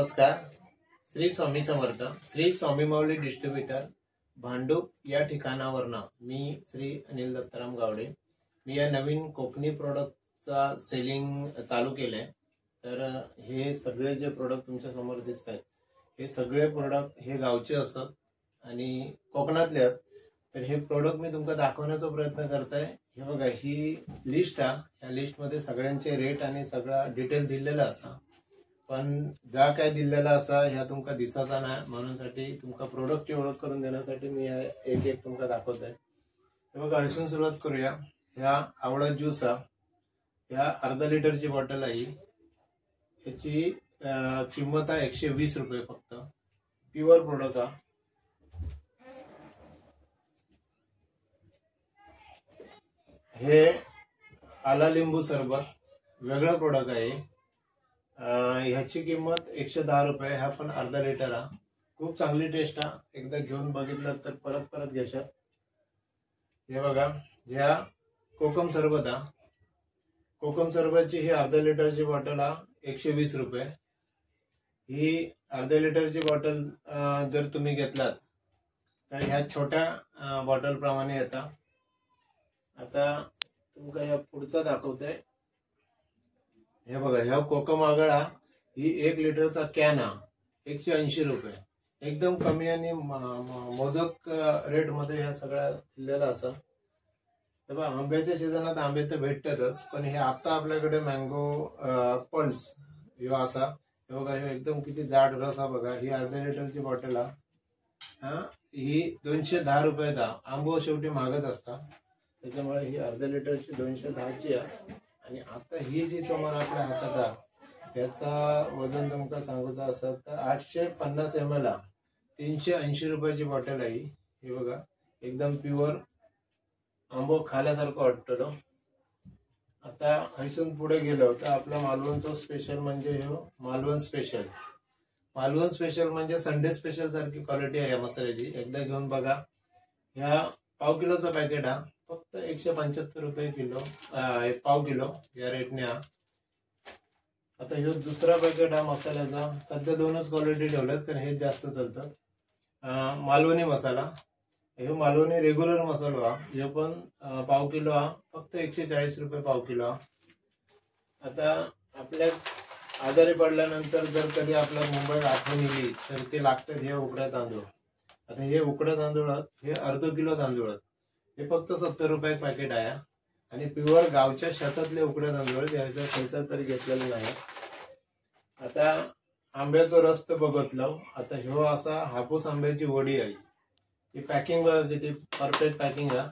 नमस्कार. श्री स्वामी समर्थ. श्री स्वामी माऊली डिस्ट्रीब्युटर भांडूप या ठिकाणावरनं मी श्री अनिल दत्ताराम गावडे. मी या नवीन कोकणी प्रोडक्टचा सेलिंग चालू केलंय. तर हे सगळे जे प्रोडक्ट तुमच्या समोर दिसत आहेत हे सगळे प्रोडक्ट हे गावचे असतात आणि कोकणातले आहेत. तर हे प्रोडक्ट मी तुमका दाखवण्याचा प्रयत्न करताय. हे बघा, ही लिस्ट आहे. या लिस्ट मध्ये सगळ्यांचे रेट आणि सगळा डिटेल दिलेला असा, पण ज्या काय दिलेला असा ह्या तुमका दिसता नाही, म्हणूनसाठी तुमका प्रोडक्टची ओळख करून देण्यासाठी मी एक एक तुमका दाखवतोय. हे बघा, इथून सुरुवात करूया. ह्या आवळा ज्यूस ह्या अर्धा लिटरची बॉटल आहे. याची किंमत आहे 120 रुपये फक्त. प्युअर प्रोडक्ट आहे. हे आला लिंबू सरबत वेगळं प्रोडक्ट आहे. ह्याची किंमत 110 रुपये. हा पण अर्धा लिटर आहे. खूप चांगली टेस्ट आहे. एकदा घेऊन बघितलं तर परत परत घेशाल. हे बघा, ह्या कोकम सरबत आहे. कोकम सरबतची ही अर्धा लिटरची बॉटल आहे 120 रुपये. ही अर्धा लिटरची बॉटल जर तुम्ही घेतलात तर ह्या छोट्या बॉटल प्रमाणे येतात. आता तुमका या पुढचा दाखवतोय. हे बघा, ह्या कोकम आगळा ही 1 लिटरचा कॅन आहे 180 रुपये. एकदम कमी आणि मोजक रेट मध्ये ह्या सगळ्या दिलेला असा. तेव्हा आंब्याच्या सीझनात आंबे तर भेटतातच, पण हे आता आपल्याकडे मँगो पल्स ह्यो असा. हे बघा, हे एकदम किती जाड रस आहे बघा. ही अर्धा लिटरची बॉटल आहे. ही 210 रुपये का. आंबो शेवटी महागच असता, त्याच्यामुळे ही अर्धा लिटरची 210ची आहे. आणि आता ही जी समोर आपल्या हातात आहे याचा वजन तुमका सांगूचा असत तर 850 ml 380 रुपयाची बॉटल आहे. हे बघा, एकदम प्युअर आंबो खाल्यासारखं वाटतं. आता इथून पुढे गेलो तर आपल्या मालवणचं स्पेशल म्हणजे हे मालवण स्पेशल. मालवण स्पेशल म्हणजे संडे स्पेशल सारखी क्वालिटी आहे या मसाल्याची. एकदा घेऊन बघा. ह्या पाव किलोचं पॅकेट आहे. फक्त 175 रुपये किलो, पाव किलो या रेटने. आता हे दुसरा पॅकेट हा मसाल्याचा. सध्या दोनच क्वालिटी ठेवल्यात कारण हे जास्त चालतात. मालवणी मसाला. हे मालवणी रेग्युलर मसाला हा. हे पण पाव किलो हा. फक्त 140 रुपये पाव किलो हा. आता आपल्या आजारी पडल्यानंतर जर कधी आपल्या मुंबईत आठवण येईल तर ते लागतात हे उकड्या तांदूळ. आता हे उकड्या तांदूळ हे अर्धा किलो तांदूळ. हे फक्त 70 रुपये पॅकेट आहे आणि प्युअर गावच्या शेतातले उकड्या तांदूळ. त्याचा पैसा तरी घेतलेला नाही. आता आंब्याचा रस तर बघितलं. आता ह्यो असा हापूस आंब्याची वडी आहे. ही पॅकिंग बघा किती परफेक्ट पॅकिंग आहे.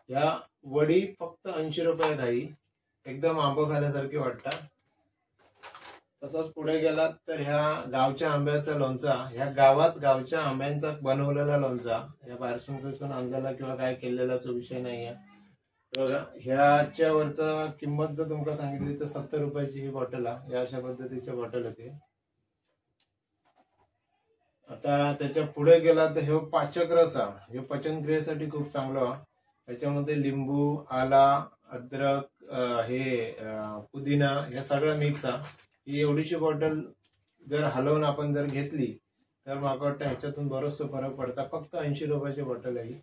ह्या वडी फक्त 80 रुपये घाई. एकदम आंबो खाल्यासारखी वाटतात. तसंच पुढे गेलात तर ह्या गावच्या आंब्याचा लोणचा. ह्या गावात गावच्या आंब्यांचा बनवलेला लोणचा. या बाहेरसून आणलेला किंवा काय केलेलाचा विषय नाहीये. बघा, ह्याच्या वरचा किंमत जर तुमका सांगितली तर 70 रुपयाची ही बॉटल आहे. या अशा पद्धतीची बॉटल होते. आता त्याच्या पुढे गेला तर हे पाचक रस आहे. हे पचन क्रियेसाठी खूप चांगलं आहे. त्याच्यामध्ये लिंबू, आला, अद्रक, हे पुदिना हे सगळं मिक्स आहे. ही एवढीशी बॉटल जर हलवून आपण जर घेतली तर मला वाटतं ह्याच्यातून बरंच फरक पडता. फक्त 80 रुपयाची बॉटल आहे.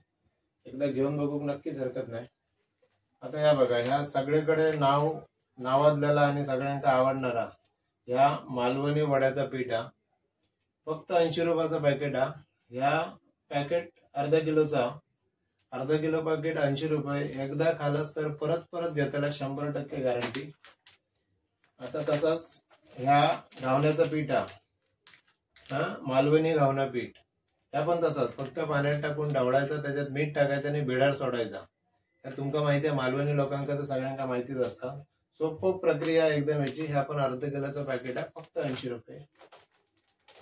एकदा घेऊन बघू, नक्कीच हरकत नाही. आता या बघा, ह्या सगळीकडे नावाजलेला आणि सगळ्यांना आवडणारा ह्या मालवणी वड्याचा पीठ आहे. फक्त 80 रुपयाचा पॅकेट आहे. ह्या पॅकेट अर्धा किलोचा. अर्धा किलो पॅकेट 80 रुपये. एकदा खालास तर परत परत घेताला 100% गॅरंटी. आता तसाच ह्या घावण्याचं पीठ आहे. मालवणी घावणा पीठ. ह्या पण तसाच फक्त पाण्यात टाकून ढवळायचं, त्याच्यात मीठ टाकायचं आणि बिडार सोडायचा. तुमका माहिती आहे, मालवणी लोकांका तर सगळ्यांना माहितीच असतं. सोपं प्रक्रिया एकदम याची. ह्या पण अर्धा किलोचं पॅकेट आहे. फक्त 80 रुपये.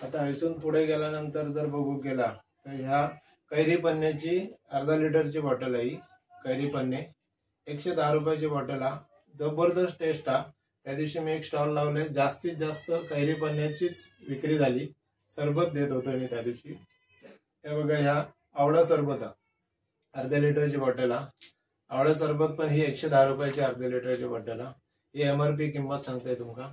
आता इथून पुढे गेल्यानंतर जर बघू गेला तर ह्या कैरी पन्न्याची अर्धा लिटरची बॉटल आहे. कैरी पन्ने 110 रुपयाची बॉटल आहे. जबरदस्त टेस्ट आहे. त्या दिवशी मी एक स्टॉल लावले. जास्तीत जास्त कैरी पन्न्याचीच विक्री झाली. सरबत देत होतो मी त्या दिवशी. हे बघा, ह्या आवळा सरबत आहे. अर्धा लिटरची बॉटल आहे. आवळा सरबत पण ही 110 रुपयाची अर्धा लिटरची बॉटल आहे. ही MRP किंमत सांगते तुमका.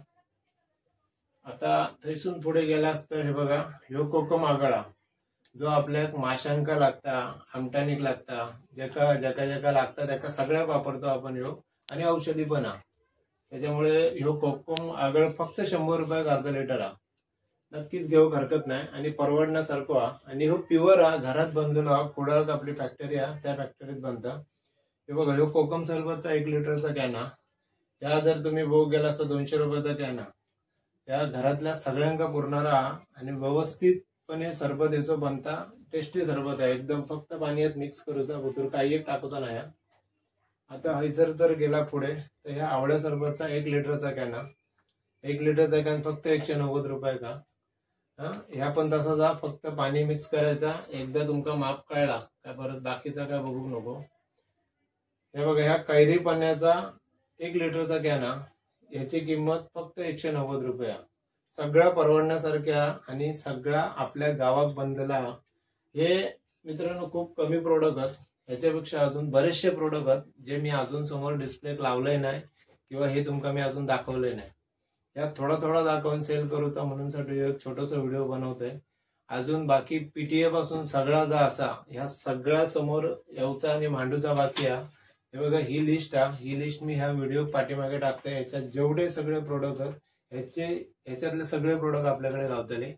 आता थंयसून पुढे गेलास तर हे बघा, ह्यो कोकम आगळा जो आपल्याक माशांका लागता, आमटाणीक लागता, जेका जेका जेका लागता त्याका सगळ्याक वापरतो आपण ह्यो, आणि औषधी पण हा. त्याच्यामुळे ह्यो कोकम आगळ फक्त 100 रुपयाक अर्धा लिटर हा. नक्कीच घेऊक हरकत नाही आणि परवडण्यासारखो हा. आणि ह्यो प्युअर हा, घरात बनलेलो हा. कुडाळत आपली फॅक्टरी हा, त्या फॅक्टरीत बनता. हे बघा, ह्यो कोकम सरबतचा 1 लिटरचा कॅन हा. या जर तुम्ही बघूक गेला तर 200 रुपयाचा कॅन हा. त्या घरातल्या सगळ्यांका पुरणारा हा आणि व्यवस्थितपणे सरबत याचो बनता. टेस्टी सरबत आहे एकदम. फक्त पाण्यात मिक्स करूचा, भुतूर काही एक टाकूचा नाही. आता हयसर तर गेला पुढे तर ह्या आवळ्या सरबतचा 1 लिटरचा कॅन हा. 1 लिटरचा कॅन फक्त 190 रुपये का. ह्या पण तसाच हा, फक्त पाणी मिक्स करायचा. एकदा तुमका माप कळला काय परत बाकीचा काय बघूक नको. हे बघा, ह्या कैरी पाण्याचा 1 लिटरचा कॅन हा. याची किंमत फक्त 190 रुपये. सगळा परवडण्यासारख्या आणि सगळा आपल्या गावात बनलेला. हे मित्रांनो खूप कमी प्रोडक्ट आहेत. ह्याच्यापेक्षा अजून बरेचसे प्रोडक्ट आहेत जे मी अजून समोर डिस्प्ले लावलंय नाही किंवा हे तुमका मी अजून दाखवलंय नाही. यात थोडा थोडा दाखवून सेल करूचा म्हणून साठी एक छोटासा व्हिडिओ बनवतोय. अजून बाकी पीटीए पासून सगळा जा असा ह्या सगळ्या समोर येऊचा आणि मांडूचा बाकी आहे. हे बघा, ही लिस्ट आहे. ही लिस्ट मी ह्या व्हिडिओ पाठीमागे टाकतोय. ह्याच्यात जेवढे सगळे प्रोडक्ट आहेत ह्याच्यातले सगळे प्रोडक्ट आपल्याकडे लावतले.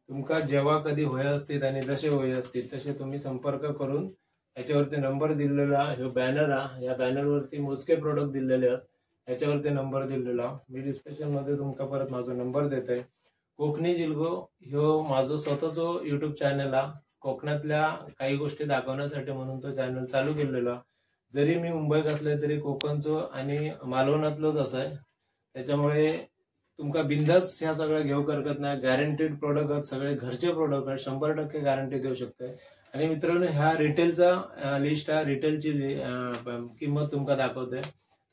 तुमका जेव्हा कधी होय असतील आणि जसे होय असतील तसे तुम्ही संपर्क करून याच्यावरती नंबर दिलेला, ह्यो बॅनर आहे. या बॅनरवरती मोजके प्रोडक्ट दिलेले आहेत. याच्यावरती नंबर दिलेला. मी डिस्क्रिप्शन मध्ये तुमका परत माझा नंबर देतोय. कोकणी जिल्गो ह्यो माझं स्वतःचो युट्यूब चॅनल हा. कोकणातल्या काही गोष्टी दाखवण्यासाठी म्हणून तो चॅनल चालू केलेला. जरी मी मुंबई घातलंय तरी कोकणचो आणि मालवणातलोच असाय. त्याच्यामुळे तुमका बिंदास ह्या सगळ्या घेऊ हरकत नाही. गॅरंटीड प्रोडक्ट आहेत, सगळे घरचे प्रोडक्ट आहेत. 100% गॅरंटी देऊ शकते. आणि मित्रांनो, ह्या रिटेलचा लिस्ट आहे. रिटेलची किंमत तुमका दाखवते.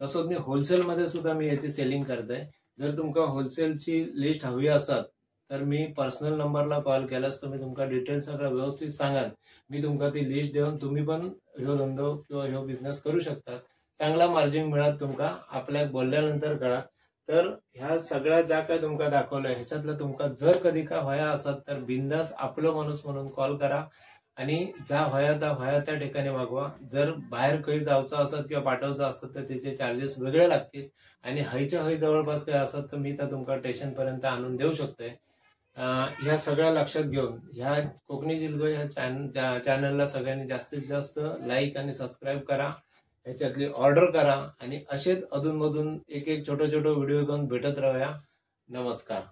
तसंच मी होलसेलमध्ये सुद्धा मी याची सेलिंग करते. जर तुमका होलसेलची लिस्ट हवी असत तर मी पर्सनल नंबरला कॉल केलास तर मी तुमका डिटेल सगळं व्यवस्थित सांगाल. मी तुमका ती लिस्ट देऊन तुम्ही पण ह्यो धंदो किंवा ह्यो बिझनेस करू शकता. चांगला मार्जिन मिळत तुमका आपल्या बोलल्यानंतर कळा. तर ह्या सगळ्या ज्या काय तुमका दाखवलंय ह्याच्यातलं तुमका जर कधी का व्हाया असत तर बिंदास आपलं माणूस म्हणून कॉल करा आणि ज्या व्हाया त्या ठिकाणी मागवा. जर बाहेर काही जायचं असत किंवा पाठवायचं असत तर त्याचे चार्जेस वेगळे लागतील. आणि हयच्या हय जवळपास काही असत तर मी तर तुमका स्टेशन पर्यंत आणून देऊ शकतोय. ह्या सगळ्या लक्षात घेऊन ह्या कोकणी जिल्गो ह्या चॅनलला सगळ्यांनी जास्तीत जास्त लाईक आणि सबस्क्राईब करा. ह्याच्यातली ऑर्डर करा आणि असेच अधूनमधून एक छोटं व्हिडिओ घेऊन भेटत राहूया. नमस्कार.